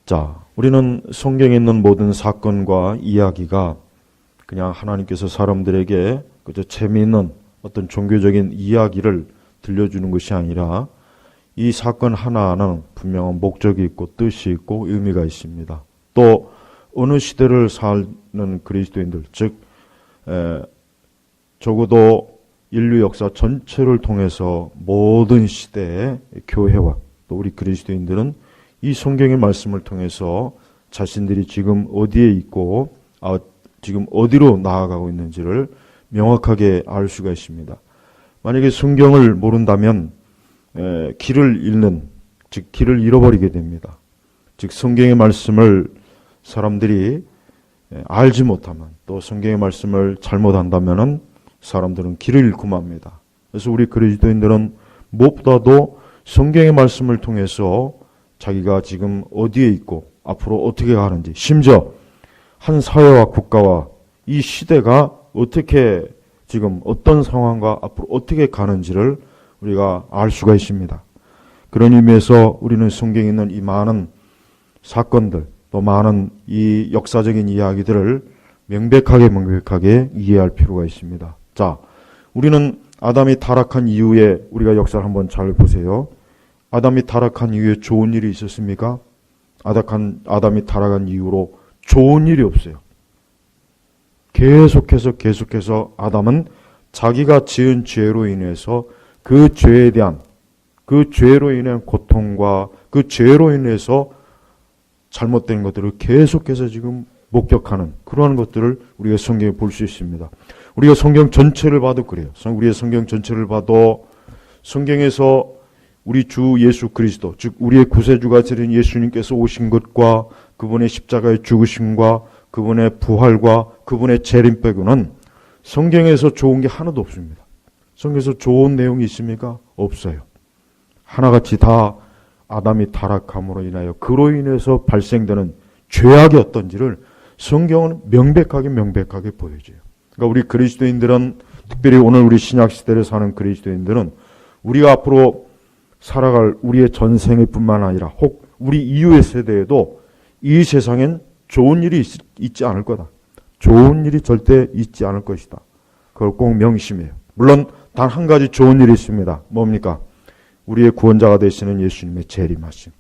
자, 우리는 성경에 있는 모든 사건과 이야기가 그냥 하나님께서 사람들에게 그저 재미있는 어떤 종교적인 이야기를 들려주는 것이 아니라 이 사건 하나하나는 분명한 목적이 있고 뜻이 있고 의미가 있습니다. 또 어느 시대를 사는 그리스도인들, 즉 적어도 인류 역사 전체를 통해서 모든 시대의 교회와 또 우리 그리스도인들은 이 성경의 말씀을 통해서 자신들이 지금 어디에 있고 지금 어디로 나아가고 있는지를 명확하게 알 수가 있습니다. 만약에 성경을 모른다면 길을 잃는, 즉 길을 잃어버리게 됩니다. 즉 성경의 말씀을 사람들이 알지 못하면, 또 성경의 말씀을 잘못한다면 사람들은 길을 잃고 맙니다. 그래서 우리 그리스도인들은 무엇보다도 성경의 말씀을 통해서 자기가 지금 어디에 있고 앞으로 어떻게 가는지, 심지어 한 사회와 국가와 이 시대가 어떻게 지금 어떤 상황과 앞으로 어떻게 가는지를 우리가 알 수가 있습니다. 그런 의미에서 우리는 성경에 있는 이 많은 사건들, 또 많은 이 역사적인 이야기들을 명백하게 이해할 필요가 있습니다. 자, 우리는 아담이 타락한 이후에 우리가 역사를 한번 잘 보세요. 아담이 타락한 이후에 좋은 일이 있었습니까? 아담이 타락한 이후로 좋은 일이 없어요. 계속해서 아담은 자기가 지은 죄로 인해서 그 죄로 인한 고통과 그 죄로 인해서 잘못된 것들을 계속해서 지금 목격하는 그러한 것들을 우리가 성경에 볼 수 있습니다. 우리가 성경 전체를 봐도 그래요. 우리의 성경 전체를 봐도 성경에서 우리 주 예수 그리스도, 즉 우리의 구세주가 되는 예수님께서 오신 것과 그분의 십자가의 죽으심과 그분의 부활과 그분의 재림 빼고는 성경에서 좋은 게 하나도 없습니다. 성경에서 좋은 내용이 있습니까? 없어요. 하나같이 다 아담이 타락함으로 인하여 그로 인해서 발생되는 죄악이 어떤지를 성경은 명백하게 보여줘요. 그러니까 우리 그리스도인들은, 특별히 오늘 우리 신약 시대를 사는 그리스도인들은 우리가 앞으로 살아갈 우리의 전생일 뿐만 아니라 혹 우리 이후의 세대에도 이 세상엔 좋은 일이 있지 않을 거다. 좋은 일이 절대 있지 않을 것이다. 그걸 꼭 명심해요. 물론 단 한 가지 좋은 일이 있습니다. 뭡니까? 우리의 구원자가 되시는 예수님의 재림하심.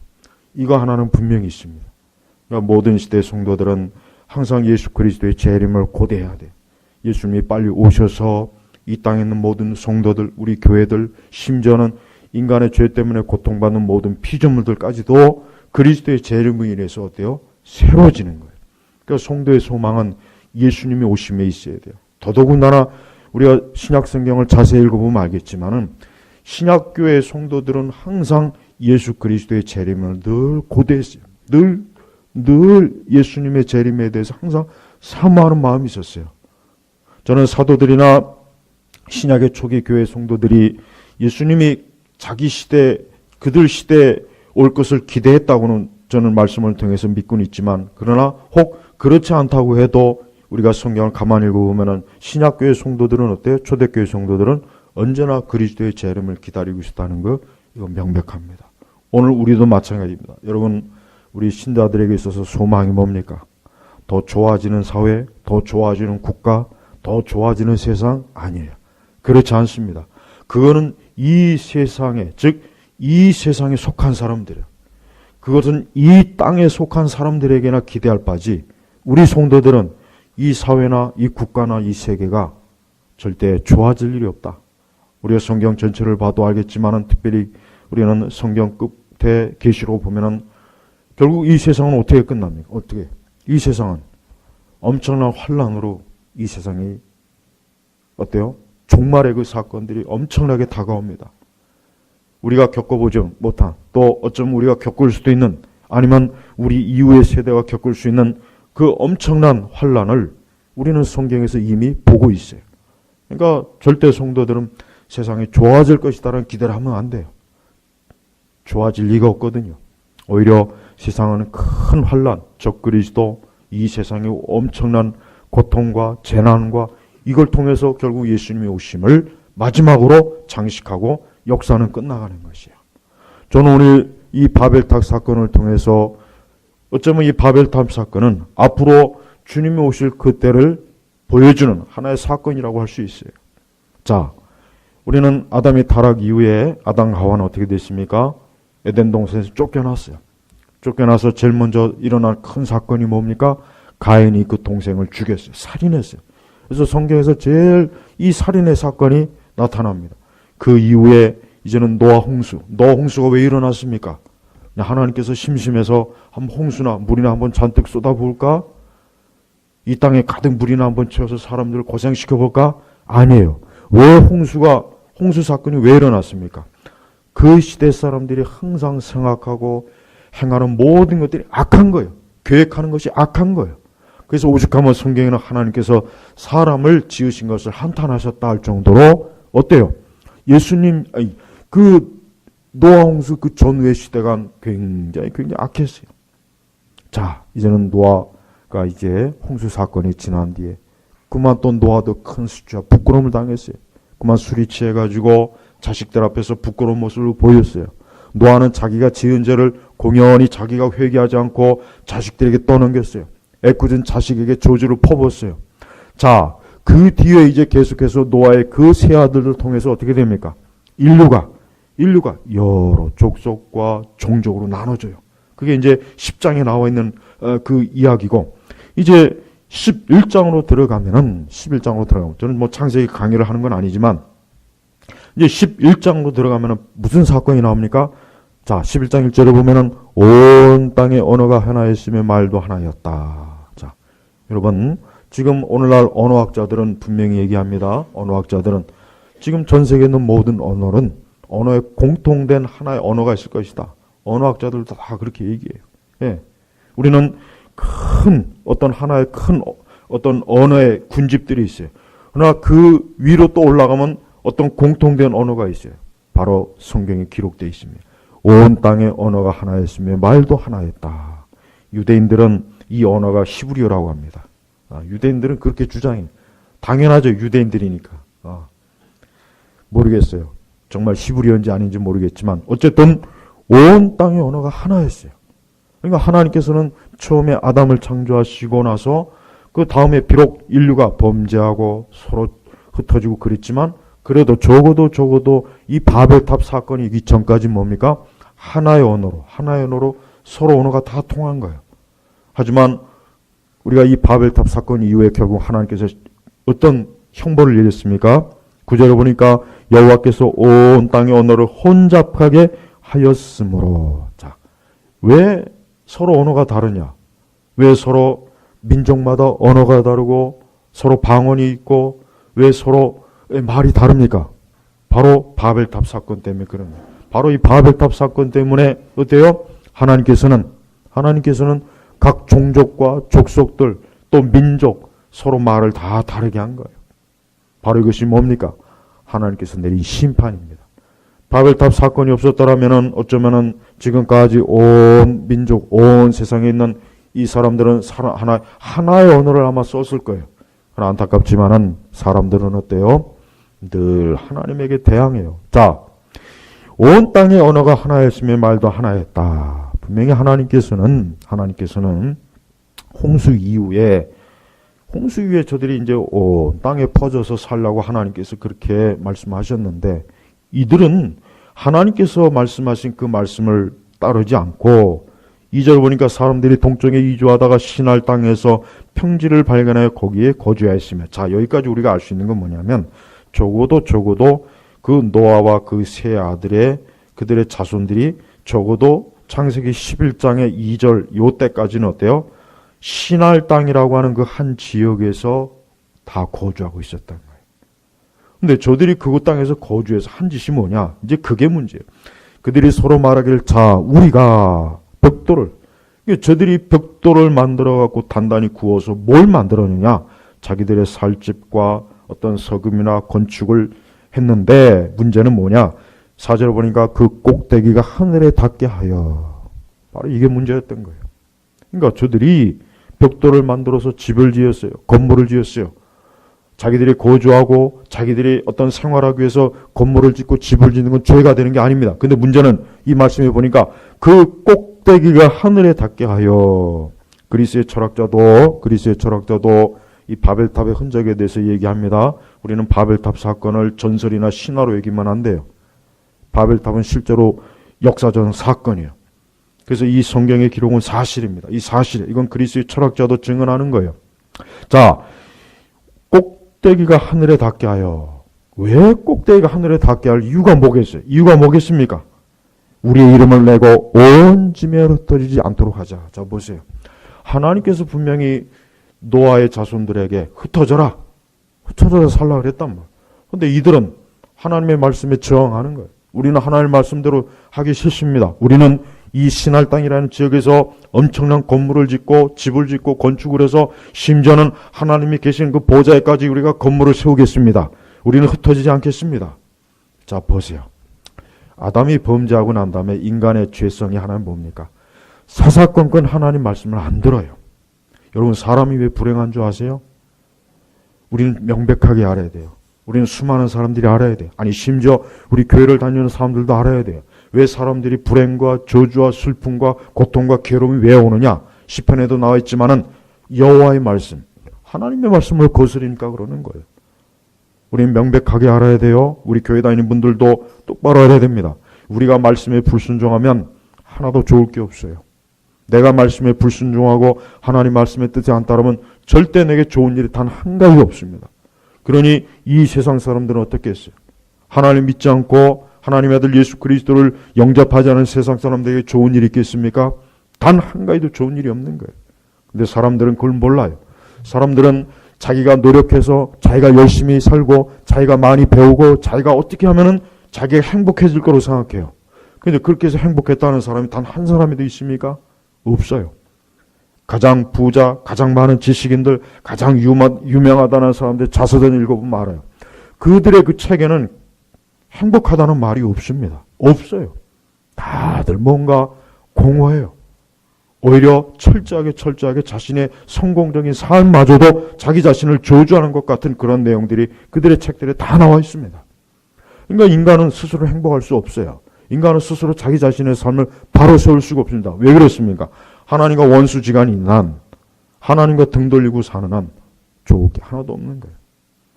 이거 하나는 분명히 있습니다. 그러니까 모든 시대의 성도들은 항상 예수 그리스도의 재림을 고대해야 돼. 예수님이 빨리 오셔서 이 땅에 있는 모든 성도들, 우리 교회들, 심지어는 인간의 죄 때문에 고통받는 모든 피조물들까지도 그리스도의 재림으로 인해서 어때요? 새로워지는 거예요. 그러니까 성도의 소망은 예수님이 오심에 있어야 돼요. 더더군다나 우리가 신약 성경을 자세히 읽어보면 알겠지만은 신약교회 성도들은 항상 예수 그리스도의 재림을 늘 고대했어요. 늘 예수님의 재림에 대해서 항상 사모하는 마음이 있었어요. 저는 사도들이나 신약의 초기 교회 성도들이 예수님이 자기 시대, 그들 시대에 올 것을 기대했다고는 저는 말씀을 통해서 믿고는 있지만, 그러나 혹 그렇지 않다고 해도 우리가 성경을 가만히 읽어보면 신약교회 성도들은 어때요? 초대교회 성도들은 언제나 그리스도의 재림을 기다리고 있다는 거, 이거 명백합니다. 오늘 우리도 마찬가지입니다. 여러분, 우리 신자들에게 있어서 소망이 뭡니까? 더 좋아지는 사회, 더 좋아지는 국가, 더 좋아지는 세상? 아니에요. 그렇지 않습니다. 그거는 이 세상에, 즉 이 세상에 속한 사람들이에요. 그것은 이 땅에 속한 사람들에게나 기대할 바지, 우리 성도들은 이 사회나 이 국가나 이 세계가 절대 좋아질 일이 없다. 우리가 성경 전체를 봐도 알겠지만은, 특별히 우리는 성경 끝에 계시록 보면은 결국 이 세상은 어떻게 끝납니까? 어떻게? 이 세상은 엄청난 환란으로 이 세상이 어때요? 종말의 그 사건들이 엄청나게 다가옵니다. 우리가 겪어보지 못한, 또 어쩌면 우리가 겪을 수도 있는, 아니면 우리 이후의 세대가 겪을 수 있는 그 엄청난 환란을 우리는 성경에서 이미 보고 있어요. 그러니까 절대 성도들은 세상이 좋아질 것이다라는 기대를 하면 안 돼요. 좋아질 리가 없거든요. 오히려 세상은 큰 환란, 적그리스도, 이 세상의 엄청난 고통과 재난과 이걸 통해서 결국 예수님의 오심을 마지막으로 장식하고 역사는 끝나가는 것이에요. 저는 오늘 이 바벨탑 사건을 통해서 어쩌면 이 바벨탑 사건은 앞으로 주님이 오실 그때를 보여주는 하나의 사건이라고 할 수 있어요. 자, 우리는 아담이 타락 이후에 아담 하와는 어떻게 됐습니까? 에덴 동산에서 쫓겨났어요. 쫓겨나서 제일 먼저 일어난 큰 사건이 뭡니까? 가인이 그 동생을 죽였어요. 살인했어요. 그래서 성경에서 제일 이 살인의 사건이 나타납니다. 그 이후에 이제는 노아 홍수. 노아 홍수가 왜 일어났습니까? 하나님께서 심심해서 한번 홍수나 물이나 한번 잔뜩 쏟아부을까? 이 땅에 가득 물이나 한번 채워서 사람들을 고생시켜볼까? 아니에요. 왜 홍수 사건이 왜 일어났습니까? 그 시대 사람들이 항상 생각하고 행하는 모든 것들이 악한 거예요. 계획하는 것이 악한 거예요. 그래서 오죽하면 성경에는 하나님께서 사람을 지으신 것을 한탄하셨다 할 정도로 어때요? 예수님, 그 노아 홍수 그 전후의 시대가 굉장히 악했어요. 자, 이제는 노아가 이제 홍수 사건이 지난 뒤에 그만 또 노아도 큰 수치와 부끄러움을 당했어요. 그만 술이 취해가지고 자식들 앞에서 부끄러운 모습을 보였어요. 노아는 자기가 지은 죄를 공연히 자기가 회개하지 않고 자식들에게 떠넘겼어요. 애꿎은 자식에게 저주를 퍼붓었어요. 자, 그 뒤에 이제 계속해서 노아의 그 세 아들을 통해서 어떻게 됩니까? 인류가 여러 족속과 종족으로 나눠져요. 그게 이제 10장에 나와 있는 그 이야기고, 이제 11장으로 들어가면 저는 뭐 창세기 강의를 하는 건 아니지만 이제 11장으로 들어가면 무슨 사건이 나옵니까? 자, 11장 1절에 보면은 온 땅의 언어가 하나였으며 말도 하나였다. 자, 여러분, 지금 오늘날 언어학자들은 분명히 얘기합니다. 언어학자들은 지금 전 세계에 있는 모든 언어에 공통된 하나의 언어가 있을 것이다. 언어학자들도 다 그렇게 얘기해요. 예. 우리는 하나의 큰 언어의 군집들이 있어요. 그러나 그 위로 또 올라가면 어떤 공통된 언어가 있어요. 바로 성경에 기록되어 있습니다. 온 땅의 언어가 하나였으며 말도 하나였다. 유대인들은 이 언어가 히브리어라고 합니다. 유대인들은 그렇게 주장해요. 당연하죠. 유대인들이니까. 모르겠어요. 정말 히브리어인지 아닌지 모르겠지만 어쨌든 온 땅의 언어가 하나였어요. 그러니까 하나님께서는 처음에 아담을 창조하시고 나서 그 다음에 비록 인류가 범죄하고 서로 흩어지고 그랬지만 그래도 적어도 이 바벨탑 사건이 있기 전까지 뭡니까? 하나의 언어로 서로 언어가 다 통한 거예요. 하지만 우리가 이 바벨탑 사건 이후에 결국 하나님께서 어떤 형벌을 내렸습니까? 9절에 보니까 여호와께서 온 땅의 언어를 혼잡하게 하였으므로. 자, 왜 서로 언어가 다르냐? 왜 서로 민족마다 언어가 다르고 서로 방언이 있고 왜 서로 말이 다릅니까? 바로 바벨탑 사건 때문에 그런 거예요. 바로 이 바벨탑 사건 때문에 어때요? 하나님께서는 각 종족과 족속들 또 민족 서로 말을 다 다르게 한 거예요. 바로 이것이 뭡니까? 하나님께서 내린 심판입니다. 바벨탑 사건이 없었더라면 어쩌면은 지금까지 온 민족, 온 세상에 있는 이 사람들은 하나의 언어를 아마 썼을 거예요. 그러나 안타깝지만은 사람들은 어때요? 늘 하나님에게 대항해요. 자, 온 땅의 언어가 하나였으며 말도 하나였다. 분명히 하나님께서는 홍수 이후에 저들이 이제 땅에 퍼져서 살라고 하나님께서 그렇게 말씀하셨는데 이들은 하나님께서 말씀하신 그 말씀을 따르지 않고 2절 보니까 사람들이 동쪽에 이주하다가 시날 땅에서 평지를 발견하여 거기에 거주하였으며. 자, 여기까지 우리가 알 수 있는 건 뭐냐면 적어도 그 노아와 그 세 아들의 그들의 자손들이 적어도 창세기 11장의 2절 요때까지는 어때요? 시날 땅이라고 하는 그 한 지역에서 다 거주하고 있었던 거예요. 근데 저들이 그곳 땅에서 거주해서 한 짓이 뭐냐? 이제 그게 문제예요. 그들이 서로 말하기를 자, 우리가 저들이 벽돌을 만들어 갖고 단단히 구워서 뭘 만들었느냐? 자기들의 살집과 어떤 서금이나 건축을 했는데 문제는 뭐냐? 4절 보니까 그 꼭대기가 하늘에 닿게 하여. 바로 이게 문제였던 거예요. 그러니까 저들이 벽돌을 만들어서 집을 지었어요. 건물을 지었어요. 자기들이 거주하고 자기들이 어떤 생활하기 위해서 건물을 짓고 집을 짓는 건 죄가 되는 게 아닙니다. 근데 문제는 이 말씀에 보니까 그 꼭대기가 하늘에 닿게 하여. 그리스의 철학자도 이 바벨탑의 흔적에 대해서 얘기합니다. 우리는 바벨탑 사건을 전설이나 신화로 얘기만 한대요. 바벨탑은 실제로 역사적 사건이에요. 그래서 이 성경의 기록은 사실입니다. 이 사실, 이건 그리스의 철학자도 증언하는 거예요. 자, 꼭대기가 하늘에 닿게 하여. 왜 꼭대기가 하늘에 닿게 할 이유가 뭐겠어요? 이유가 뭐겠습니까? 우리의 이름을 내고 온 지면에 흩어지지 않도록 하자. 자, 보세요. 하나님께서 분명히 노아의 자손들에게 흩어져라 살라 그랬단 말이에요. 그런데 이들은 하나님의 말씀에 저항하는 거예요. 우리는 하나님의 말씀대로 하기 싫습니다. 우리는 이 신할 땅이라는 지역에서 엄청난 건물을 짓고 집을 짓고 건축을 해서 심지어는 하나님이 계신 그 보좌에까지 우리가 건물을 세우겠습니다. 우리는 흩어지지 않겠습니다. 자, 보세요. 아담이 범죄하고 난 다음에 인간의 죄성이 하나는 뭡니까? 사사건건 하나님 말씀을 안 들어요. 여러분, 사람이 왜 불행한 줄 아세요? 우리는 명백하게 알아야 돼요. 우리는 수많은 사람들이 알아야 돼요. 아니, 심지어 우리 교회를 다니는 사람들도 알아야 돼요. 왜 사람들이 불행과 저주와 슬픔과 고통과 괴로움이 왜 오느냐? 시편에도 나와 있지만은 여호와의 말씀, 하나님의 말씀을 거스르니까 그러는 거예요. 우리는 명백하게 알아야 돼요. 우리 교회 다니는 분들도 똑바로 알아야 됩니다. 우리가 말씀에 불순종하면 하나도 좋을 게 없어요. 내가 말씀에 불순종하고 하나님 말씀의 뜻에 안 따르면 절대 내게 좋은 일이 단 한 가지 없습니다. 그러니 이 세상 사람들은 어떻게 했어요? 하나님 믿지 않고 하나님의 아들 예수 그리스도를 영접하지 않은 세상 사람들에게 좋은 일이 있겠습니까? 단 한 가지도 좋은 일이 없는 거예요. 근데 사람들은 그걸 몰라요. 사람들은 자기가 노력해서 자기가 열심히 살고 자기가 많이 배우고 자기가 어떻게 하면은 자기가 행복해질 거로 생각해요. 근데 그렇게 해서 행복했다는 사람이 단 한 사람이도 있습니까? 없어요. 가장 부자, 가장 많은 지식인들, 가장 유명하다는 사람들 자서전 읽어보면 알아요. 그들의 그 책에는 행복하다는 말이 없습니다. 없어요. 다들 뭔가 공허해요. 오히려 철저하게 자신의 성공적인 삶마저도 자기 자신을 저주하는 것 같은 그런 내용들이 그들의 책들에 다 나와 있습니다. 그러니까 인간은 스스로 행복할 수 없어요. 인간은 스스로 자기 자신의 삶을 바로 세울 수가 없습니다. 왜 그렇습니까? 하나님과 원수지간이 난, 하나님과 등 돌리고 사는 한 좋을 게 하나도 없는 거예요.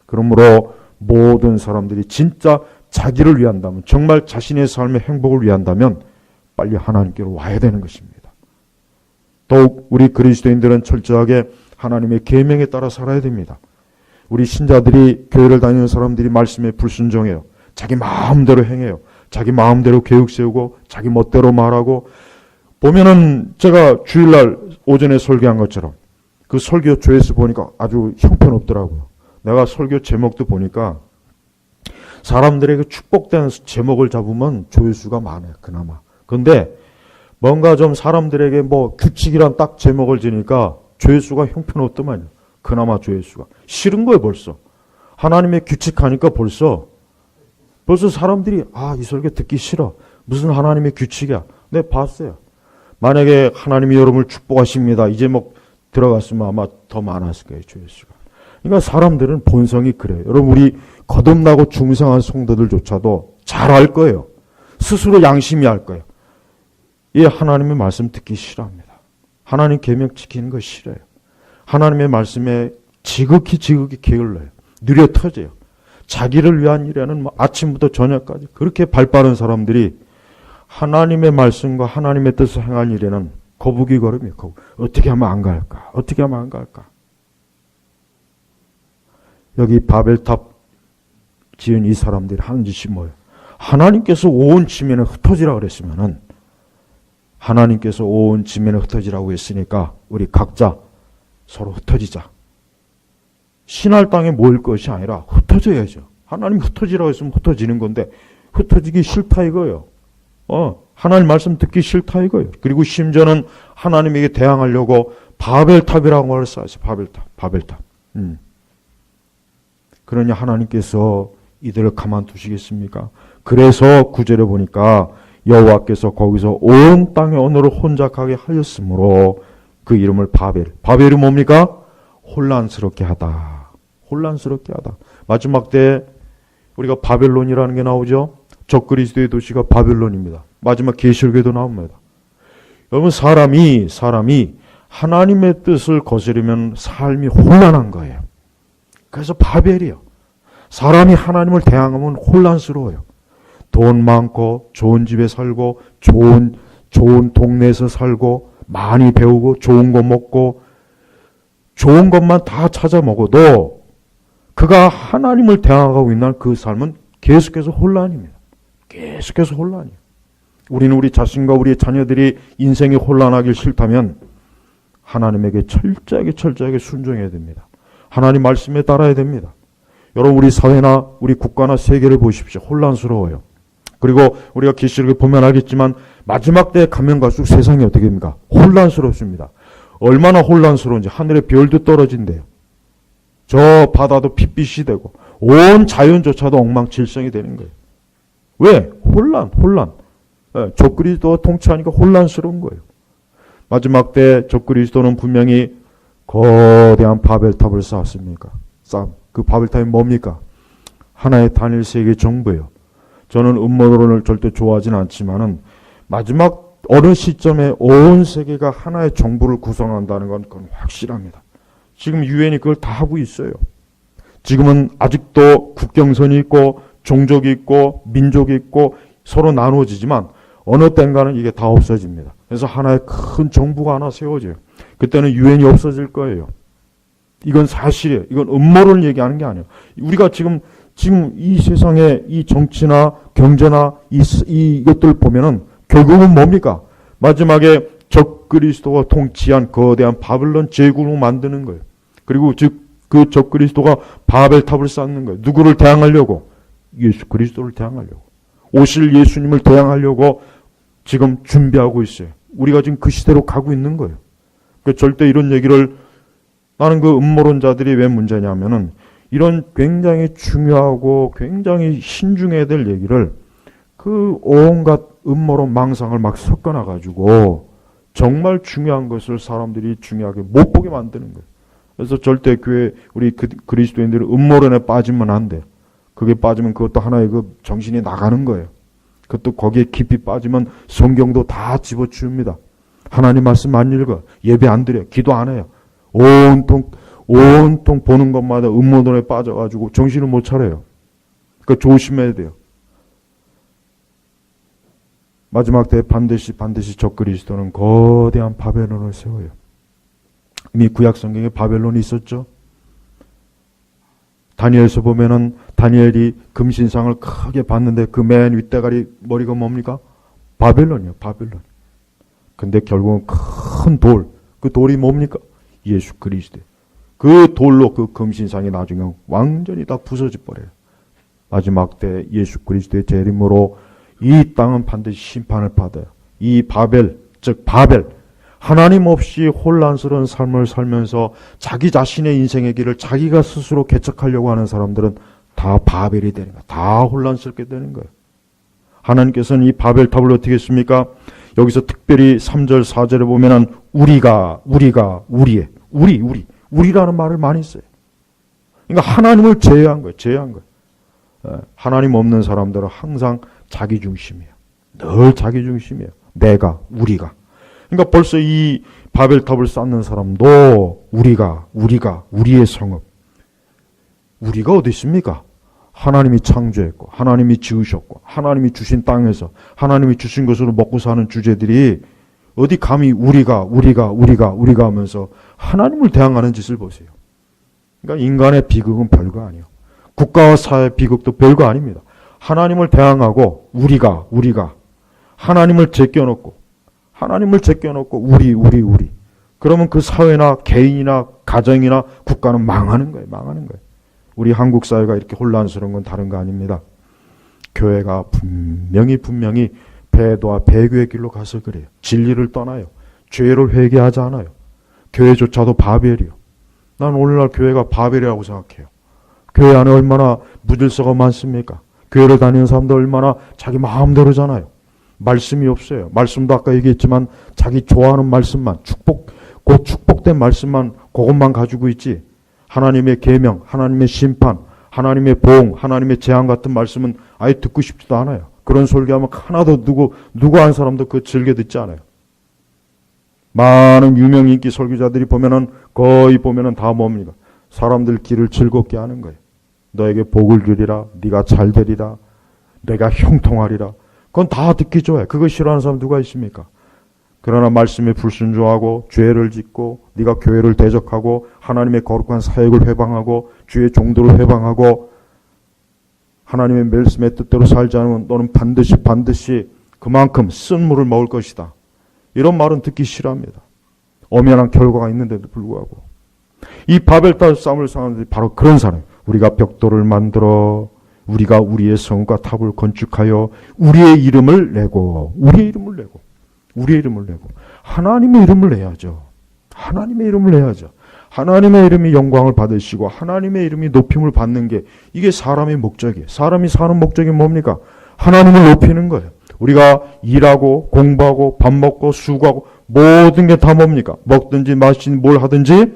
그러므로 모든 사람들이 진짜 자기를 위한다면, 정말 자신의 삶의 행복을 위한다면 빨리 하나님께로 와야 되는 것입니다. 더욱 우리 그리스도인들은 철저하게 하나님의 계명에 따라 살아야 됩니다. 우리 신자들이, 교회를 다니는 사람들이 말씀에 불순종해요. 자기 마음대로 행해요. 자기 마음대로 계획 세우고 자기 멋대로 말하고, 보면은 제가 주일날 오전에 설교한 것처럼 그 설교 조회수 보니까 아주 형편없더라고요. 내가 설교 제목도 보니까 사람들에게 축복된 제목을 잡으면 조회수가 많아요. 그나마. 근데 뭔가 좀 사람들에게 뭐 규칙이란 딱 제목을 지니까 조회수가 형편없더만요. 그나마 조회수가. 싫은 거예요, 벌써. 하나님의 규칙하니까 벌써 사람들이 이 설교 듣기 싫어. 무슨 하나님의 규칙이야. 네, 봤어요. 만약에 하나님이 여러분을 축복하십니다. 이 제목 들어갔으면 아마 더 많았을 거예요, 조회수가. 그러니까 사람들은 본성이 그래요. 여러분, 우리 거듭나고 중생한 성도들조차도 잘 알 거예요. 스스로 양심이 알 거예요. 이 하나님의 말씀 듣기 싫어합니다. 하나님 계명 지키는 거 싫어요. 하나님의 말씀에 지극히 게을러요. 느려 터져요. 자기를 위한 일에는 아침부터 저녁까지 그렇게 발 빠른 사람들이 하나님의 말씀과 하나님의 뜻을 행할 일에는 거북이 걸음이에요. 어떻게 하면 안 갈까? 어떻게 하면 안 갈까? 여기 바벨탑 지은 이 사람들이 하는 짓이 뭐예요? 하나님께서 온 지면에 흩어지라 그랬으면은, 하나님께서 온 지면에 흩어지라고 했으니까 우리 각자 서로 흩어지자. 신할 땅에 모일 것이 아니라 흩어져야죠. 하나님이 흩어지라고 했으면 흩어지는 건데 흩어지기 싫다 이거예요. 하나님 말씀 듣기 싫다 이거예요. 그리고 심지어는 하나님에게 대항하려고 바벨탑이라고 말을 쌓았어요. 바벨탑. 그러니 하나님께서 이들을 가만두시겠습니까? 그래서 9절에 보니까 여호와께서 거기서 온 땅의 언어를 혼잡하게 하였으므로 그 이름을 바벨이 뭡니까? 혼란스럽게 하다. 마지막 때 우리가 바벨론이라는 게 나오죠. 적그리스도의 도시가 바벨론입니다. 마지막 계시록에도 나옵니다. 여러분, 사람이 하나님의 뜻을 거스르면 삶이 혼란한 거예요. 그래서 바벨이요. 사람이 하나님을 대항하면 혼란스러워요. 돈 많고 좋은 집에 살고 좋은 동네에서 살고 많이 배우고 좋은 거 먹고 좋은 것만 다 찾아 먹어도 그가 하나님을 대항하고 있는 그 삶은 계속해서 혼란입니다. 계속해서 혼란이에요. 우리는 우리 자신과 우리의 자녀들이 인생이 혼란하길 싫다면 하나님에게 철저하게 순종해야 됩니다. 하나님 말씀에 따라야 됩니다. 여러분, 우리 사회나 우리 국가나 세계를 보십시오. 혼란스러워요. 그리고 우리가 계시록에 보면 알겠지만 마지막 때에 가면 갈수록 세상이 어떻게 됩니까? 혼란스럽습니다. 얼마나 혼란스러운지 하늘의 별도 떨어진대요. 저 바다도 핏빛이 되고 온 자연조차도 엉망질성이 되는 거예요. 왜? 혼란. 적그리스도와 통치하니까 혼란스러운 거예요. 마지막 때 적그리스도는 분명히 거대한 바벨탑을 쌓았습니까? 그 바벨탑이 뭡니까? 하나의 단일 세계 정부예요. 저는 음모론을 절대 좋아하진 않지만은 마지막 어느 시점에 온 세계가 하나의 정부를 구성한다는 건 그건 확실합니다. 지금 유엔이 그걸 다 하고 있어요. 지금은 아직도 국경선이 있고 종족이 있고 민족이 있고 서로 나누어지지만 어느 땐가는 이게 다 없어집니다. 그래서 하나의 큰 정부가 하나 세워져요. 그때는 유엔이 없어질 거예요. 이건 사실이에요. 이건 음모론을 얘기하는 게 아니에요. 우리가 지금 이 세상의 이 정치나 경제나 이것들 보면은 결국은 뭡니까? 마지막에 적그리스도가 통치한 거대한 바벨론 제국을 만드는 거예요. 그리고 그 적그리스도가 바벨탑을 쌓는 거예요. 누구를 대항하려고? 예수 그리스도를 대항하려고. 오실 예수님을 대항하려고 지금 준비하고 있어요. 우리가 지금 그 시대로 가고 있는 거예요. 그러니까 절대 이런 얘기를, 나는 그 음모론자들이 왜 문제냐면은 이런 굉장히 중요하고 굉장히 신중해야 될 얘기를 그 온갖 음모론 망상을 막 섞어놔가지고 정말 중요한 것을 사람들이 중요하게 못 보게 만드는 거예요. 그래서 절대 교회 우리 그리스도인들은 음모론에 빠지면 안 돼요. 그게 빠지면 그것도 하나의 그 정신이 나가는 거예요. 그것도 거기에 깊이 빠지면 성경도 다 집어치웁니다. 하나님 말씀 안 읽어. 예배 안 드려. 기도 안 해요. 온통 보는 것마다 음모론에 빠져가지고 정신을 못 차려요. 그러니까 조심해야 돼요. 마지막 때 반드시 적그리스도는 거대한 바벨론을 세워요. 이미 구약 성경에 바벨론이 있었죠. 다니엘서 보면은 다니엘이 금신상을 크게 봤는데 그 맨 윗대가리 머리가 뭡니까? 바벨론이에요. 바벨론. 근데 결국은 큰 돌, 그 돌이 뭡니까? 예수 그리스도. 그 돌로 그 금신상이 나중에 완전히 다 부서져 버려요. 마지막 때 예수 그리스도의 재림으로 이 땅은 반드시 심판을 받아요. 이 바벨, 즉 바벨, 하나님 없이 혼란스러운 삶을 살면서 자기 자신의 인생의 길을 자기가 스스로 개척하려고 하는 사람들은 다 바벨이 되는 거예요. 다 혼란스럽게 되는 거예요. 하나님께서는 이 바벨탑을 어떻게 했습니까? 여기서 특별히 3절, 4절에 보면은 우리라는 말을 많이 써요. 그러니까 하나님을 제외한 거예요. 하나님 없는 사람들은 항상 자기 중심이에요. 늘 자기 중심이에요. 내가, 우리가. 그러니까 벌써 이 바벨탑을 쌓는 사람도 우리의 성읍. 우리가 어디 있습니까? 하나님이 창조했고, 하나님이 지으셨고, 하나님이 주신 땅에서 하나님이 주신 것으로 먹고 사는 주제들이 어디 감히 우리가 하면서 하나님을 대항하는 짓을 보세요. 그러니까 인간의 비극은 별거 아니에요. 국가와 사회의 비극도 별거 아닙니다. 하나님을 대항하고 우리가 하나님을 제껴놓고 우리. 그러면 그 사회나 개인이나 가정이나 국가는 망하는 거예요. 우리 한국 사회가 이렇게 혼란스러운 건 다른 거 아닙니다. 교회가 분명히 배도와 배교의 길로 가서 그래요. 진리를 떠나요. 죄를 회개하지 않아요. 교회조차도 바벨이요. 난 오늘날 교회가 바벨이라고 생각해요. 교회 안에 얼마나 무질서가 많습니까? 교회를 다니는 사람도 얼마나 자기 마음대로잖아요. 말씀이 없어요. 말씀도 아까 얘기했지만 자기 좋아하는 말씀만, 축복된 말씀만 그것만 가지고 있지. 하나님의 계명, 하나님의 심판, 하나님의 보응, 하나님의 재앙 같은 말씀은 아예 듣고 싶지도 않아요. 그런 설교하면 하나도 누구 한 사람도 그거 즐겨 듣지 않아요. 많은 유명 인기 설교자들이 보면은 거의 보면은 다 뭡니까? 사람들 길을 즐겁게 하는 거예요. 너에게 복을 주리라, 네가 잘 되리라, 내가 형통하리라. 그건 다 듣기 좋아요. 그거 싫어하는 사람 누가 있습니까? 그러나 말씀에 불순종하고 죄를 짓고 네가 교회를 대적하고 하나님의 거룩한 사역을 회방하고 주의 종도를 회방하고 하나님의 말씀의 뜻대로 살지 않으면 너는 반드시 그만큼 쓴 물을 먹을 것이다. 이런 말은 듣기 싫어합니다. 엄연한 결과가 있는데도 불구하고 이 바벨탑 싸움을 사람들이 바로 그런 사람이에요. 우리가 벽돌을 만들어 우리가 우리의 성과 탑을 건축하여 우리의 이름을 내고 하나님의 이름을 내야죠. 하나님의 이름이 영광을 받으시고 하나님의 이름이 높임을 받는 게 이게 사람의 목적이에요. 사람이 사는 목적이 뭡니까? 하나님을 높이는 거예요. 우리가 일하고 공부하고 밥 먹고 수고하고 모든 게 다 뭡니까? 먹든지 마시든지 뭘 하든지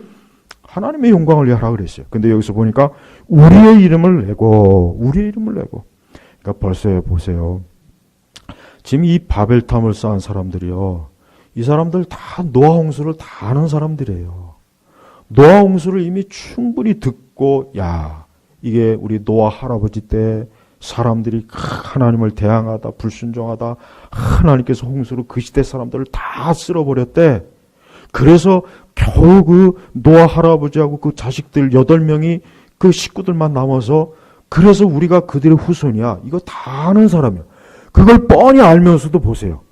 하나님의 영광을 위하라 그랬어요. 근데 여기서 보니까 우리의 이름을 내고 그러니까 벌써 보세요. 지금 이 바벨탑을 쌓은 사람들이요. 이 사람들 다 노아 홍수를 다 아는 사람들이에요. 노아 홍수를 이미 충분히 듣고 야 이게 우리 노아 할아버지 때 사람들이 하나님을 대항하다 불순종하다 하나님께서 홍수로 그 시대 사람들을 다 쓸어버렸대. 그래서 겨우 그 노아 할아버지하고 그 자식들 8명이 그 식구들만 남아서 그래서 우리가 그들의 후손이야. 이거 다 아는 사람이야. 그걸 뻔히 알면서도 보세요.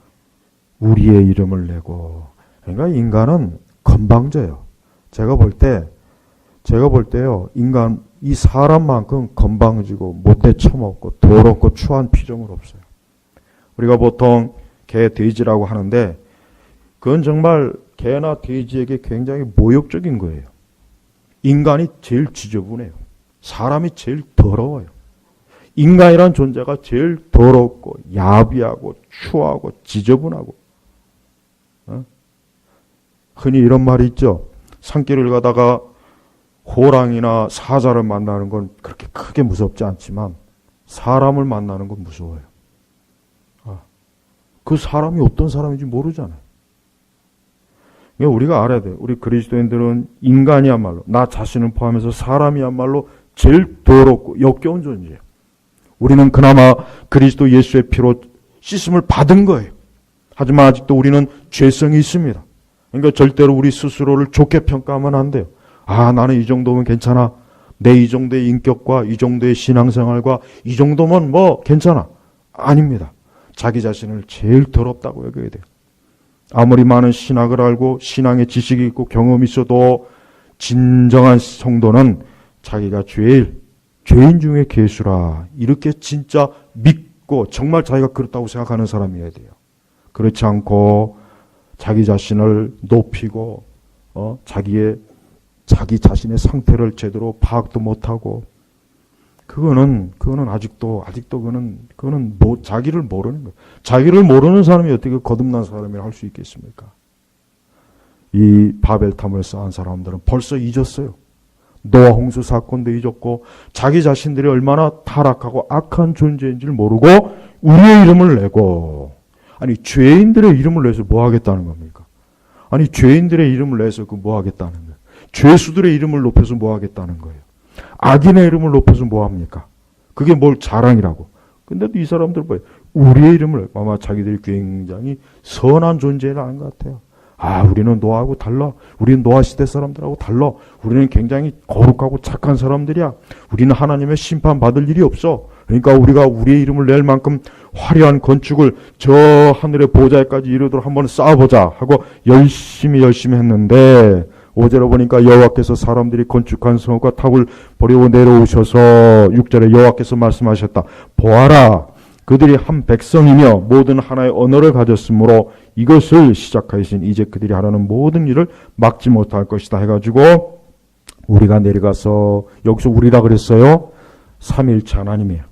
우리의 이름을 내고. 그러니까 인간은 건방져요. 제가 볼 때요. 인간 이 사람만큼 건방지고 못돼 처먹고 더럽고 추한 피조물 없어요. 우리가 보통 개, 돼지라고 하는데 그건 정말 개나 돼지에게 굉장히 모욕적인 거예요. 인간이 제일 지저분해요. 사람이 제일 더러워요. 인간이란 존재가 제일 더럽고 야비하고 추하고 지저분하고 흔히 이런 말이 있죠. 산길을 가다가 호랑이나 사자를 만나는 건 그렇게 크게 무섭지 않지만 사람을 만나는 건 무서워요. 그 사람이 어떤 사람인지 모르잖아요. 우리가 알아야 돼요. 우리 그리스도인들은 인간이야말로 나 자신을 포함해서 사람이야말로 제일 더럽고 역겨운 존재예요. 우리는 그나마 그리스도 예수의 피로 씻음을 받은 거예요. 하지만 아직도 우리는 죄성이 있습니다. 그러니까 절대로 우리 스스로를 좋게 평가하면 안 돼요. 나는 이 정도면 괜찮아. 내 이 정도의 인격과 이 정도의 신앙생활과 이 정도면 뭐 괜찮아. 아닙니다. 자기 자신을 제일 더럽다고 여겨야 돼요. 아무리 많은 신학을 알고 신앙의 지식이 있고 경험이 있어도 진정한 성도는 자기가 죄인 중에 괴수라 이렇게 진짜 믿고 정말 자기가 그렇다고 생각하는 사람이어야 돼요. 그렇지 않고 자기 자신을 높이고 자기 자신의 상태를 제대로 파악도 못하고 그거는 아직도 그거는 자기를 모르는 거예요. 자기를 모르는 사람이 어떻게 거듭난 사람이라 할 수 있겠습니까? 이 바벨탑을 쌓은 사람들은 벌써 잊었어요. 노아 홍수 사건도 잊었고 자기 자신들이 얼마나 타락하고 악한 존재인지를 모르고 우리의 이름을 내고 아니 죄인들의 이름을 내서 뭐 하겠다는 겁니까? 아니 죄인들의 이름을 내서 그 뭐 하겠다는 거예요? 죄수들의 이름을 높여서 뭐 하겠다는 거예요? 악인의 이름을 높여서 뭐 합니까? 그게 뭘 자랑이라고. 근데도 이 사람들 뭐예요? 우리의 이름을 아마 자기들이 굉장히 선한 존재라는 것 같아요. 우리는 노아하고 달라. 우리는 노아 시대 사람들하고 달라. 우리는 굉장히 거룩하고 착한 사람들이야. 우리는 하나님의 심판 받을 일이 없어. 그러니까 우리가 우리의 이름을 낼 만큼 화려한 건축을 저 하늘의 보좌에까지 이르도록 한번 쌓아보자 하고 열심히 했는데 5절에 보니까 여호와께서 사람들이 건축한 성과 탑을 버리고 내려오셔서 6절에 여호와께서 말씀하셨다. 보아라. 그들이 한 백성이며 모든 하나의 언어를 가졌으므로 이것을 시작하신 이제 그들이 하라는 모든 일을 막지 못할 것이다 해가지고 우리가 내려가서 여기서 우리라 그랬어요. 삼위일체 하나님이에요.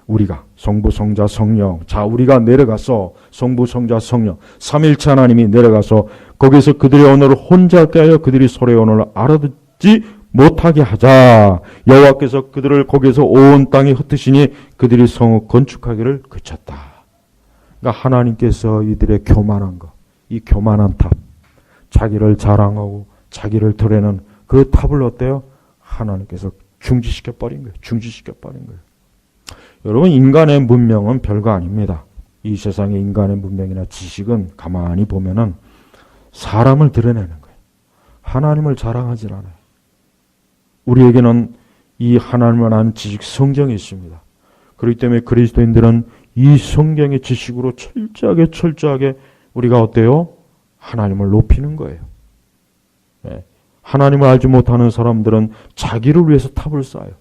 우리가 성부 성자 성령 우리가 내려가서 성부 성자 성령 삼위일체 하나님이 내려가서 거기서 그들의 언어를 혼잡게 하여 그들이 서로의 언어를 알아듣지 못하게 하자. 여호와께서 그들을 거기서 온 땅에 흩으시니 그들이 성을 건축하기를 그쳤다. 그러니까 하나님께서 이들의 교만한 것, 이 교만한 탑, 자기를 자랑하고 자기를 드러내는 그 탑을 어때요? 하나님께서 중지시켜 버린 거예요. 중지시켜 버린 거예요. 여러분, 인간의 문명은 별거 아닙니다. 이 세상의 인간의 문명이나 지식은 가만히 보면은 사람을 드러내는 거예요. 하나님을 자랑하지 않아요. 우리에게는 이 하나님을 아는 지식 성경이 있습니다. 그렇기 때문에 그리스도인들은 이 성경의 지식으로 철저하게 우리가 어때요? 하나님을 높이는 거예요. 네. 하나님을 알지 못하는 사람들은 자기를 위해서 탑을 쌓아요.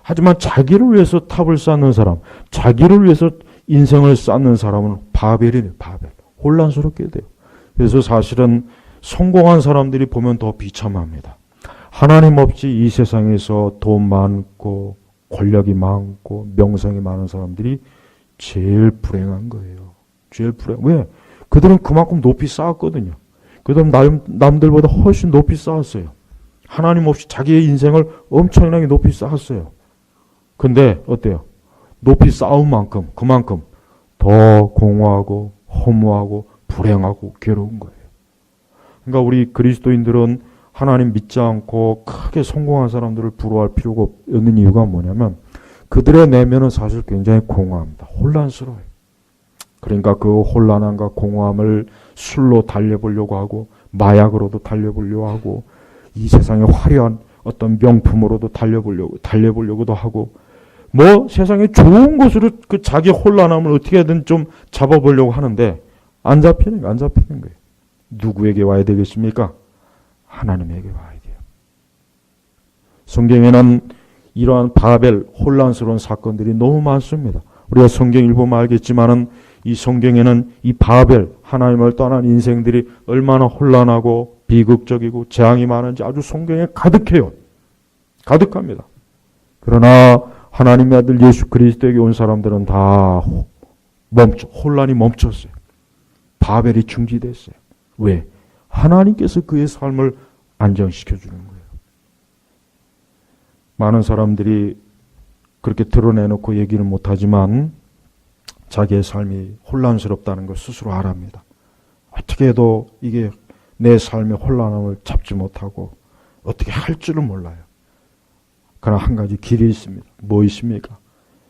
하지만 자기를 위해서 탑을 쌓는 사람, 자기를 위해서 인생을 쌓는 사람은 바벨이에요. 바벨. 혼란스럽게 돼요. 그래서 사실은 성공한 사람들이 보면 더 비참합니다. 하나님 없이 이 세상에서 돈 많고 권력이 많고 명성이 많은 사람들이 제일 불행한 거예요. 제일 불행. 왜? 그들은 그만큼 높이 쌓았거든요. 그들은 남들보다 훨씬 높이 쌓았어요. 하나님 없이 자기의 인생을 엄청나게 높이 쌓았어요. 근데 어때요? 높이 쌓은 만큼 그만큼 더 공허하고 허무하고 불행하고 괴로운 거예요. 그러니까 우리 그리스도인들은 하나님 믿지 않고 크게 성공한 사람들을 부러워할 필요가 없는 이유가 뭐냐면 그들의 내면은 사실 굉장히 공허합니다. 혼란스러워요. 그러니까 그 혼란함과 공허함을 술로 달래보려고 하고 마약으로도 달래보려고 하고 이 세상의 화려한 어떤 명품으로도 달래보려고도 하고 뭐 세상에 좋은 것으로 그 자기 혼란함을 어떻게든 좀 잡아보려고 하는데 안 잡히는 거예요. 누구에게 와야 되겠습니까? 하나님에게 와야 돼요. 성경에는 이러한 바벨 혼란스러운 사건들이 너무 많습니다. 우리가 성경 읽으면 알겠지만은 이 성경에는 이 바벨 하나님을 떠난 인생들이 얼마나 혼란하고 비극적이고 재앙이 많은지 아주 성경에 가득해요. 가득합니다. 그러나 하나님의 아들 예수 그리스도에게 온 사람들은 다 혼란이 멈췄어요. 바벨이 중지됐어요. 왜? 하나님께서 그의 삶을 안정시켜주는 거예요. 많은 사람들이 그렇게 드러내놓고 얘기를 못하지만 자기의 삶이 혼란스럽다는 걸 스스로 알합니다. 어떻게 해도 이게 내 삶의 혼란함을 잡지 못하고 어떻게 할 줄을 몰라요. 그러나 한 가지 길이 있습니다. 뭐 있습니까?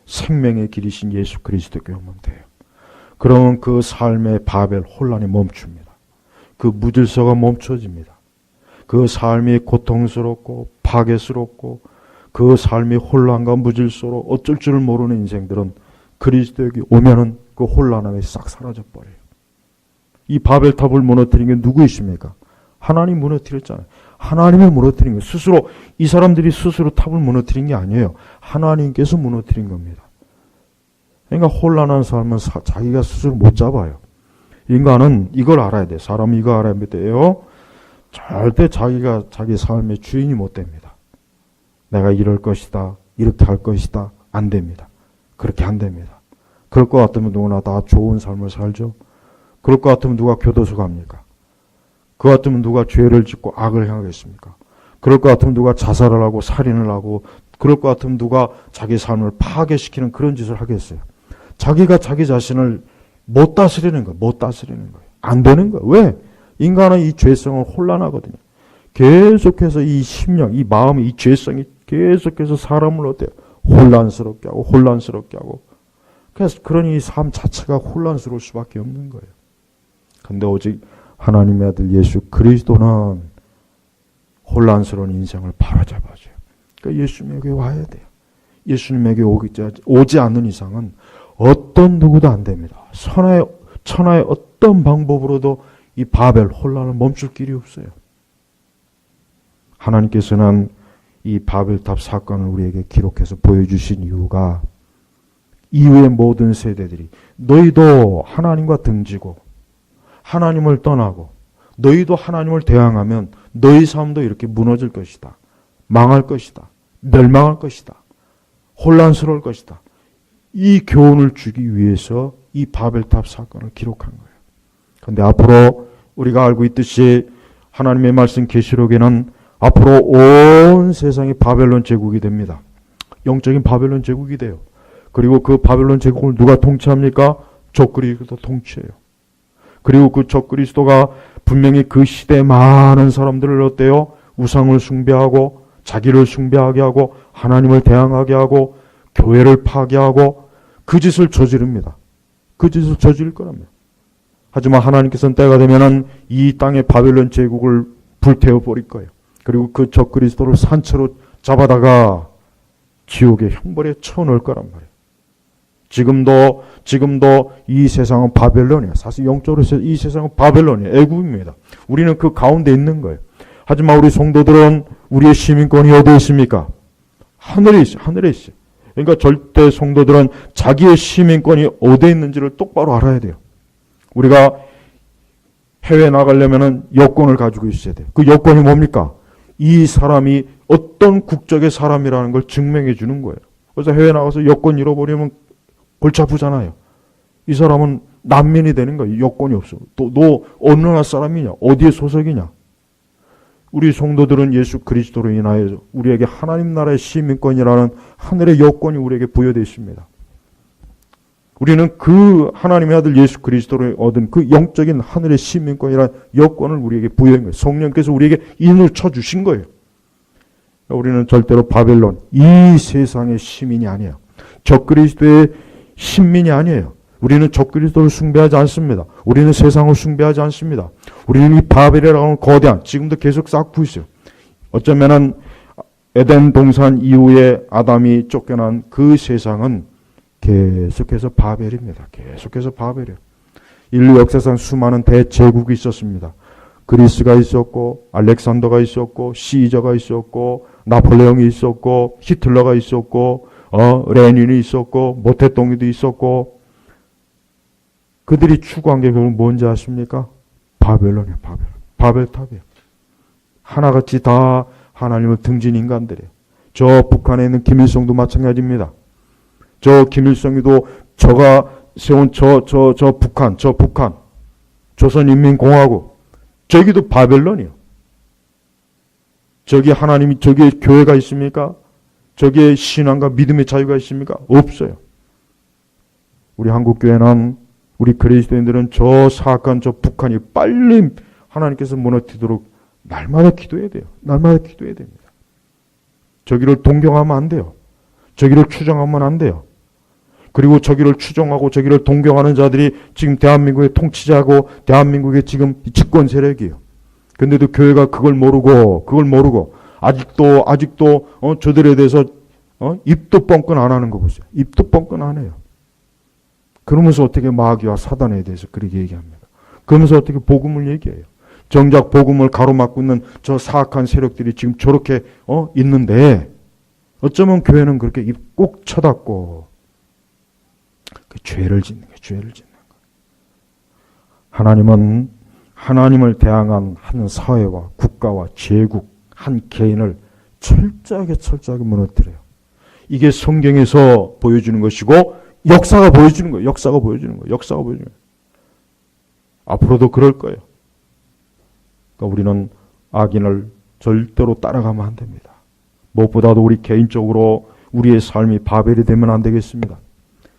생명의 길이신 예수 그리스도께 오면 돼요. 그러면 그 삶의 바벨 혼란이 멈춥니다. 그 무질서가 멈춰집니다. 그 삶이 고통스럽고 파괴스럽고 그 삶이 혼란과 무질서로 어쩔 줄 모르는 인생들은 그리스도에게 오면은 그 혼란함이 싹 사라져 버려요. 이 바벨탑을 무너뜨린 게 누구이십니까? 하나님 무너뜨렸잖아요. 하나님을 무너뜨린 거예요. 스스로 이 사람들이 스스로 탑을 무너뜨린 게 아니에요. 하나님께서 무너뜨린 겁니다. 그러니까 혼란한 삶은 자기가 스스로 못 잡아요. 인간은 이걸 알아야 돼요. 사람이 이거 알아야 돼요. 절대 자기가 자기 삶의 주인이 못 됩니다. 내가 이럴 것이다. 이렇게 할 것이다. 안 됩니다. 그렇게 안 됩니다. 그럴 것 같으면 누구나 다 좋은 삶을 살죠. 그럴 것 같으면 누가 교도소 갑니까? 그것 같으면 누가 죄를 짓고 악을 행하겠습니까? 그럴 것 같으면 누가 자살을 하고 살인을 하고 그럴 것 같으면 누가 자기 삶을 파괴시키는 그런 짓을 하겠어요. 자기가 자기 자신을 못 다스리는 거예요. 못 다스리는 거예요. 안 되는 거예요. 왜? 인간은 이 죄성을 혼란하거든요. 계속해서 이 심령, 이 마음이 이 죄성이 계속해서 사람을 어때요? 혼란스럽게 하고 그래서 그러니 이 삶 자체가 혼란스러울 수밖에 없는 거예요. 근데 오직 하나님의 아들 예수 그리스도는 혼란스러운 인생을 바로잡아줘요. 그러니까 예수님에게 와야 돼요. 예수님에게 오지 않는 이상은 어떤 누구도 안 됩니다. 천하의 어떤 방법으로도 이 바벨 혼란을 멈출 길이 없어요. 하나님께서는 이 바벨탑 사건을 우리에게 기록해서 보여주신 이유가 이후의 모든 세대들이 너희도 하나님과 등지고 하나님을 떠나고 너희도 하나님을 대항하면 너희 삶도 이렇게 무너질 것이다. 망할 것이다. 멸망할 것이다. 혼란스러울 것이다. 이 교훈을 주기 위해서 이 바벨탑 사건을 기록한 거예요. 그런데 앞으로 우리가 알고 있듯이 하나님의 말씀 계시록에는 앞으로 온 세상이 바벨론 제국이 됩니다. 영적인 바벨론 제국이 돼요. 그리고 그 바벨론 제국을 누가 통치합니까? 적그리스도가 통치해요. 그리고 그 적그리스도가 분명히 그 시대에 많은 사람들을 어때요? 우상을 숭배하고 자기를 숭배하게 하고 하나님을 대항하게 하고 교회를 파괴하고 그 짓을 저지릅니다. 그 짓을 저지를 거랍니다. 하지만 하나님께서는 때가 되면은 이 땅의 바벨론 제국을 불태워 버릴 거예요. 그리고 그 적그리스도를 산채로 잡아다가 지옥의 형벌에 쳐넣을 거란 말이에요. 지금도 이 세상은 바벨론이에요. 사실 영적으로 이 세상은 바벨론이에요. 애국입니다. 우리는 그 가운데 있는 거예요. 하지만 우리 성도들은 우리의 시민권이 어디에 있습니까? 하늘에 있어요. 하늘에 있어요. 그러니까 절대 성도들은 자기의 시민권이 어디에 있는지를 똑바로 알아야 돼요. 우리가 해외에 나가려면 여권을 가지고 있어야 돼요. 그 여권이 뭡니까? 이 사람이 어떤 국적의 사람이라는 걸 증명해 주는 거예요. 그래서 해외 나가서 여권 잃어버리면 골치 아프잖아요. 이 사람은 난민이 되는 거예요. 여권이 없어. 또 너 어느 나라 사람이냐? 어디에 소속이냐? 우리 성도들은 예수 그리스도로 인하여 우리에게 하나님 나라의 시민권이라는 하늘의 여권이 우리에게 부여되어 있습니다. 우리는 그 하나님의 아들 예수 그리스도를 얻은 그 영적인 하늘의 시민권이라는 여권을 우리에게 부여한 거예요. 성령께서 우리에게 인을 쳐주신 거예요. 우리는 절대로 바벨론, 이 세상의 시민이 아니에요. 적그리스도의 신민이 아니에요. 우리는 적그리스도를 숭배하지 않습니다. 우리는 세상을 숭배하지 않습니다. 우리는 이 바벨이라고 하는 거대한, 지금도 계속 쌓고 있어요. 어쩌면은 에덴 동산 이후에 아담이 쫓겨난 그 세상은 계속해서 바벨입니다. 계속해서 바벨이에요. 인류 역사상 수많은 대제국이 있었습니다. 그리스가 있었고, 알렉산더가 있었고, 시저가 있었고, 나폴레옹이 있었고, 히틀러가 있었고, 레닌이 있었고, 모태똥이도 있었고, 그들이 추구한 게 그건 뭔지 아십니까? 바벨론이에요. 바벨탑이에요. 하나같이 다 하나님을 등진 인간들이에요. 저 북한에 있는 김일성도 마찬가지입니다. 저 김일성이도 저가 세운 저 북한, 조선인민공화국, 저기도 바벨론이에요. 저기 하나님이, 저기에 교회가 있습니까? 저기에 신앙과 믿음의 자유가 있습니까? 없어요. 우리 한국교회는, 우리 그리스도인들은 저 사악한 저 북한이 빨리 하나님께서 무너뜨리도록 날마다 기도해야 돼요. 날마다 기도해야 됩니다. 저기를 동경하면 안 돼요. 저기를 추종하면 안 돼요. 그리고 저기를 추종하고 저기를 동경하는 자들이 지금 대한민국의 통치자고 대한민국의 지금 집권 세력이에요. 근데도 교회가 그걸 모르고 아직도 저들에 대해서 입도 뻥끗 안 하는 거 보세요. 입도 뻥끗 안 해요. 그러면서 어떻게 마귀와 사단에 대해서 그렇게 얘기합니까? 그러면서 어떻게 복음을 얘기해요? 정작 복음을 가로막고 있는 저 사악한 세력들이 지금 저렇게 있는데 어쩌면 교회는 그렇게 입 꼭 쳐닫고 그 죄를 짓는 거예요. 하나님은 하나님을 대항한 한 사회와 국가와 제국, 한 개인을 철저하게 무너뜨려요. 이게 성경에서 보여주는 것이고 역사가 보여주는 거예요. 앞으로도 그럴 거예요. 그러니까 우리는 악인을 절대로 따라가면 안 됩니다. 무엇보다도 우리 개인적으로 우리의 삶이 바벨이 되면 안 되겠습니다.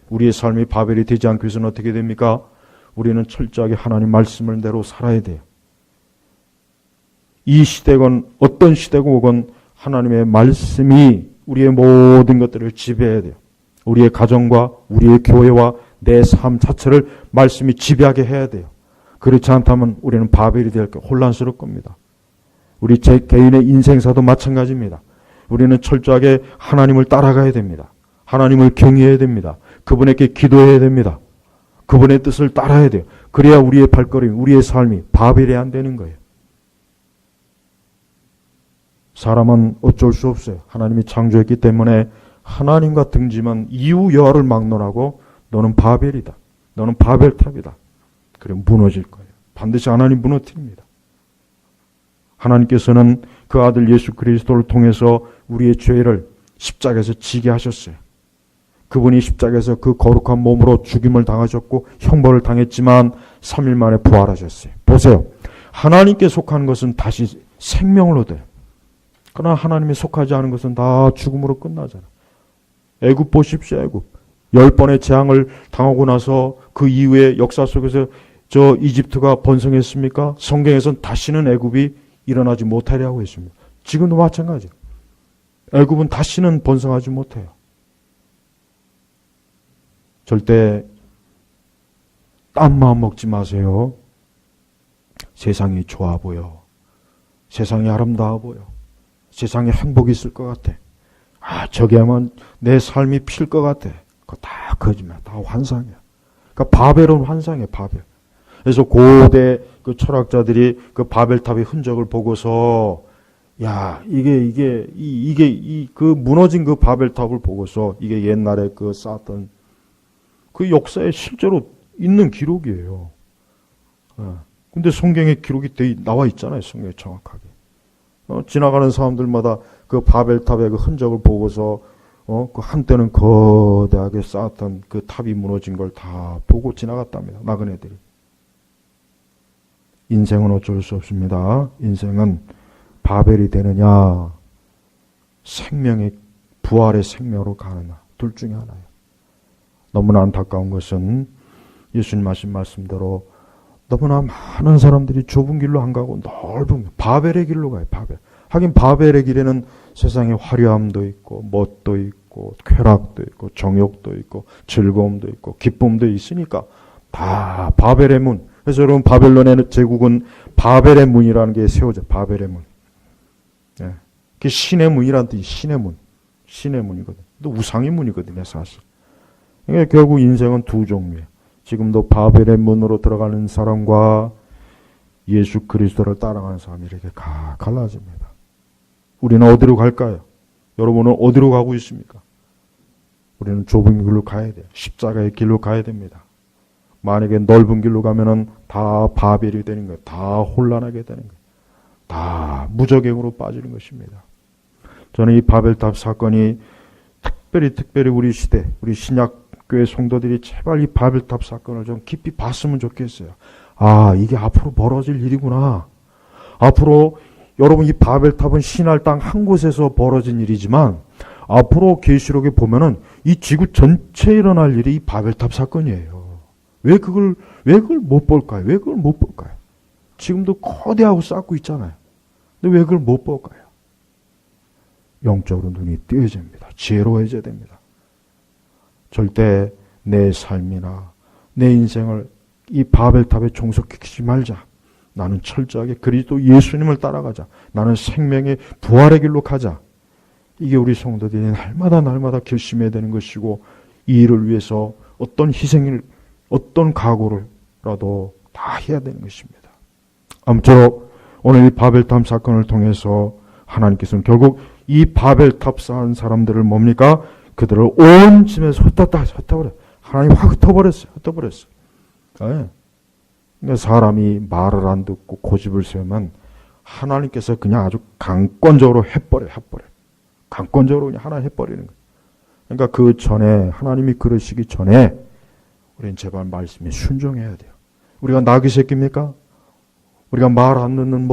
우리의 삶이 바벨이 되지 않기 위해서는 어떻게 됩니까? 우리는 철저하게 하나님 말씀을 대로 살아야 돼요. 이 시대건 어떤 시대건 하나님의 말씀이 우리의 모든 것들을 지배해야 돼요. 우리의 가정과 우리의 교회와 내 삶 자체를 말씀이 지배하게 해야 돼요. 그렇지 않다면 우리는 바벨이 될 거 혼란스러울 겁니다. 우리 제 개인의 인생사도 마찬가지입니다. 우리는 철저하게 하나님을 따라가야 됩니다. 하나님을 경외해야 됩니다. 그분에게 기도해야 됩니다. 그분의 뜻을 따라야 돼요. 그래야 우리의 발걸음, 우리의 삶이 바벨이 안 되는 거예요. 사람은 어쩔 수 없어요. 하나님이 창조했기 때문에 하나님과 등지면 이후 여하를 막론하고 너는 바벨이다. 너는 바벨탑이다. 그래 무너질 거예요. 반드시 하나님 무너뜨립니다. 하나님께서는 그 아들 예수 그리스도를 통해서 우리의 죄를 십자가에서 지게 하셨어요. 그분이 십자가에서 그 거룩한 몸으로 죽임을 당하셨고 형벌을 당했지만 3일 만에 부활하셨어요. 보세요. 하나님께 속한 것은 다시 생명을 얻어요. 그러나 하나님이 속하지 않은 것은 다 죽음으로 끝나잖아요. 애굽 보십시오. 애굽. 10번의 재앙을 당하고 나서 그 이후에 역사 속에서 저 이집트가 번성했습니까? 성경에서는 다시는 애굽이 일어나지 못하리라고 했습니다. 지금도 마찬가지예요. 애굽은 다시는 번성하지 못해요. 절대 딴 마음 먹지 마세요. 세상이 좋아 보여. 세상이 아름다워 보여. 세상에 행복이 있을 것 같아. 저기 하면 내 삶이 필 것 같아. 그거 다 거짓말, 다 환상이야. 그러니까 바벨은 환상이에요, 바벨. 그래서 고대 그 철학자들이 그 바벨탑의 흔적을 보고서 그 무너진 그 바벨탑을 보고서 이게 옛날에 그 쌓았던 그 역사에 실제로 있는 기록이에요. 근데 성경에 기록이 나와 있잖아요, 성경에 정확하게. 지나가는 사람들마다 그 바벨탑의 그 흔적을 보고서 그 한때는 거대하게 쌓았던 그 탑이 무너진 걸 다 보고 지나갔답니다. 나그네들이. 인생은 어쩔 수 없습니다. 인생은 바벨이 되느냐, 생명의 부활의 생명으로 가느냐, 둘 중에 하나예요. 너무나 안타까운 것은 예수님 하신 말씀대로 너무나 많은 사람들이 좁은 길로 안 가고 넓은 바벨의 길로 가요. 바벨. 하긴 바벨의 길에는 세상에 화려함도 있고 멋도 있고 쾌락도 있고 정욕도 있고 즐거움도 있고 기쁨도 있으니까 다 바벨의 문. 그래서 여러분 바벨론의 제국은 바벨의 문이라는 게 세워져. 바벨의 문. 예. 그게 신의 문이라는 뜻이 신의 문. 신의 문이거든. 또 우상의 문이거든요, 사실. 그러니까 결국 인생은 두 종류예요. 지금도 바벨의 문으로 들어가는 사람과 예수 그리스도를 따라가는 사람이 이렇게 갈라집니다. 우리는 어디로 갈까요? 여러분은 어디로 가고 있습니까? 우리는 좁은 길로 가야 돼요. 십자가의 길로 가야 됩니다. 만약에 넓은 길로 가면은 다 바벨이 되는 거예요. 다 혼란하게 되는 거예요. 다 무저갱으로 빠지는 것입니다. 저는 이 바벨탑 사건이 특별히 우리 시대, 우리 신약교회 성도들이 제발 이 바벨탑 사건을 좀 깊이 봤으면 좋겠어요. 이게 앞으로 벌어질 일이구나. 앞으로 여러분 이 바벨탑은 신할 땅 한 곳에서 벌어진 일이지만 앞으로 계시록에 보면은 이 지구 전체에 일어날 일이 이 바벨탑 사건이에요. 왜 그걸 못 볼까요? 왜 그걸 못 볼까요? 지금도 거대하고 쌓고 있잖아요. 근데 왜 그걸 못 볼까요? 영적으로 눈이 뜨여야 됩니다. 지혜로워져야 됩니다. 절대 내 삶이나 내 인생을 이 바벨탑에 종속시키지 말자. 나는 철저하게 그리스도 예수님을 따라가자. 나는 생명의 부활의 길로 가자. 이게 우리 성도들이 날마다 결심해야 되는 것이고 이 일을 위해서 어떤 희생을 어떤 각오를라도 다 해야 되는 것입니다. 아무쪼록 오늘 이 바벨탑 사건을 통해서 하나님께서는 결국 이 바벨탑 쌓은 사람들을 뭡니까? 그들을 온 짐에서 흩어버려. 하나님 확 흩어버렸어요. 네. 그러니까 사람이 말을 안 듣고 고집을 세우면 하나님께서 그냥 아주 강권적으로 해버려. 강권적으로 그냥 하나 해버리는 거예요. 그러니까 그 전에 하나님이 그러시기 전에 우리는 제발 말씀에 순종해야 돼요. 우리가 나귀 새끼입니까? 우리가 말 안 듣는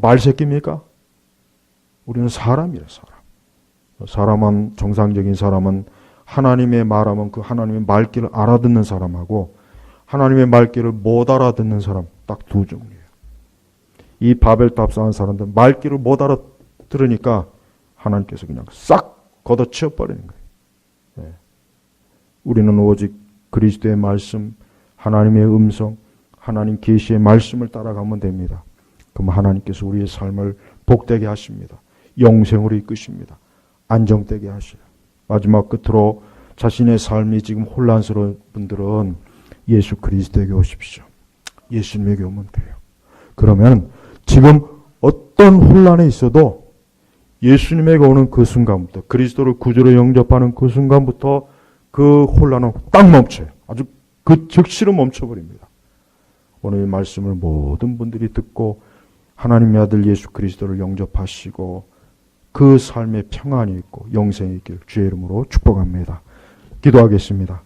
말 새끼입니까? 우리는 사람이래, 사람. 사람은, 정상적인 사람은 하나님의 말하면 그 하나님의 말귀를 알아듣는 사람하고 하나님의 말귀를 못 알아듣는 사람 딱 두 종류예요. 이 바벨탑 쌓은 사람들 말귀를 못 알아들으니까 하나님께서 그냥 싹 걷어치워버리는 거예요. 네. 우리는 오직 그리스도의 말씀, 하나님의 음성, 하나님 계시의 말씀을 따라가면 됩니다. 그럼 하나님께서 우리의 삶을 복되게 하십니다. 영생으로 이끄십니다. 안정되게 하셔요. 마지막 끝으로 자신의 삶이 지금 혼란스러운 분들은 예수 그리스도에게 오십시오. 예수님에게 오면 돼요. 그러면 지금 어떤 혼란에 있어도 예수님에게 오는 그 순간부터 그리스도를 구주로 영접하는 그 순간부터 그 혼란은 딱 멈춰요. 아주 그 즉시로 멈춰버립니다. 오늘 이 말씀을 모든 분들이 듣고 하나님의 아들 예수 그리스도를 영접하시고 그 삶에 평안이 있고 영생이 있기를 주의 이름으로 축복합니다. 기도하겠습니다.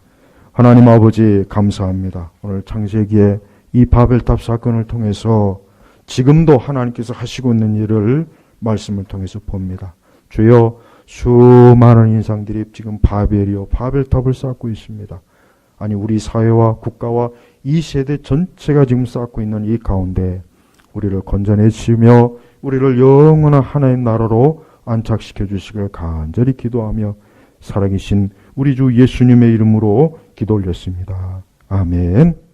하나님 아버지 감사합니다. 오늘 창세기에 이 바벨탑 사건을 통해서 지금도 하나님께서 하시고 있는 일을 말씀을 통해서 봅니다. 주여 수많은 인상들이 지금 바벨탑을 쌓고 있습니다. 아니 우리 사회와 국가와 이 세대 전체가 지금 쌓고 있는 이 가운데 우리를 건져내시며 우리를 영원한 하나의 나라로 안착시켜 주시길 간절히 기도하며 살아계신 우리 주 예수님의 이름으로 기도 올렸습니다. 아멘.